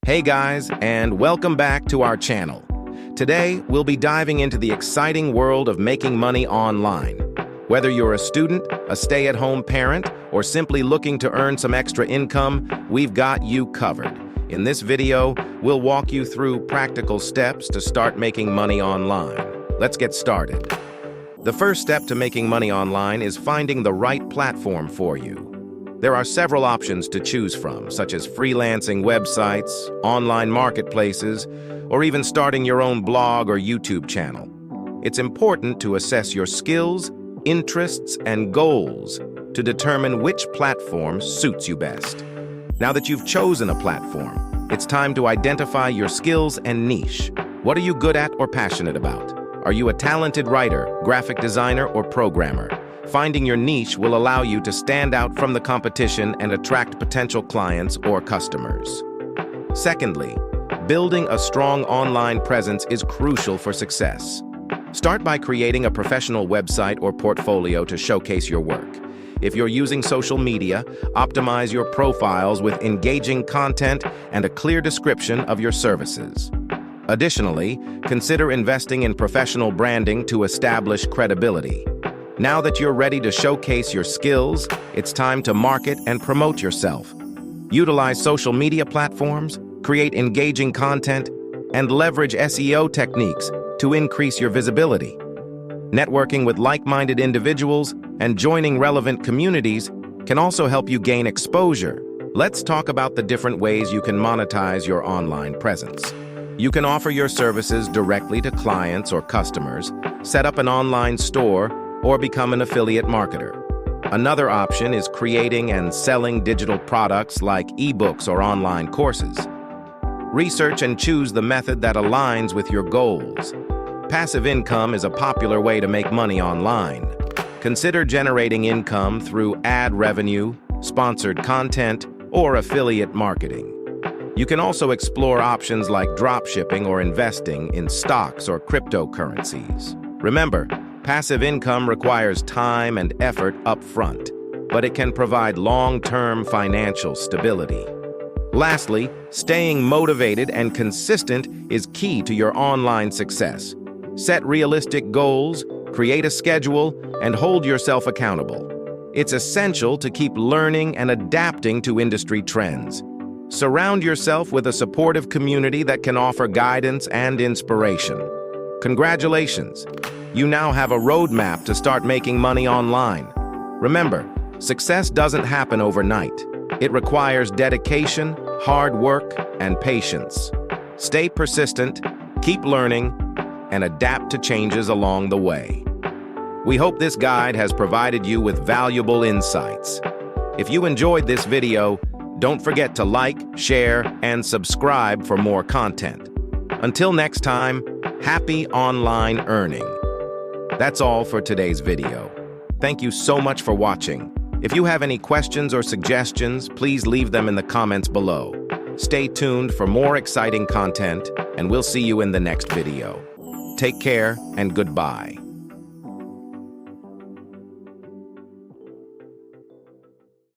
Hey guys, and welcome back to our channel. Today, we'll be diving into the exciting world of making money online. Whether you're a student, a stay-at-home parent, or simply looking to earn some extra income, we've got you covered. In this video, we'll walk you through practical steps to start making money online. Let's get started. The first step to making money online is finding the right platform for you. There are several options to choose from, such as freelancing websites, online marketplaces, or even starting your own blog or YouTube channel. It's important to assess your skills, interests, and goals to determine which platform suits you best. Now that you've chosen a platform, it's time to identify your skills and niche. What are you good at or passionate about? Are you a talented writer, graphic designer, or programmer? Finding your niche will allow you to stand out from the competition and attract potential clients or customers. Secondly, building a strong online presence is crucial for success. Start by creating a professional website or portfolio to showcase your work. If you're using social media, optimize your profiles with engaging content and a clear description of your services. Additionally, consider investing in professional branding to establish credibility. Now that you're ready to showcase your skills, it's time to market and promote yourself. Utilize social media platforms, create engaging content, and leverage SEO techniques to increase your visibility. Networking with like-minded individuals and joining relevant communities can also help you gain exposure. Let's talk about the different ways you can monetize your online presence. You can offer your services directly to clients or customers, set up an online store, or become an affiliate marketer. Another option is creating and selling digital products like ebooks or online courses. Research and choose the method that aligns with your goals. Passive income is a popular way to make money online. Consider generating income through ad revenue, sponsored content, or affiliate marketing. You can also explore options like dropshipping or investing in stocks or cryptocurrencies. Remember, passive income requires time and effort up front, but it can provide long-term financial stability. Lastly, staying motivated and consistent is key to your online success. Set realistic goals, create a schedule, and hold yourself accountable. It's essential to keep learning and adapting to industry trends. Surround yourself with a supportive community that can offer guidance and inspiration. Congratulations! You now have a roadmap to start making money online. Remember, success doesn't happen overnight. It requires dedication, hard work, and patience. Stay persistent, keep learning, and adapt to changes along the way. We hope this guide has provided you with valuable insights. If you enjoyed this video, don't forget to like, share, and subscribe for more content. Until next time, happy online earning. That's all for today's video. Thank you so much for watching. If you have any questions or suggestions, please leave them in the comments below. Stay tuned for more exciting content, and we'll see you in the next video. Take care and goodbye.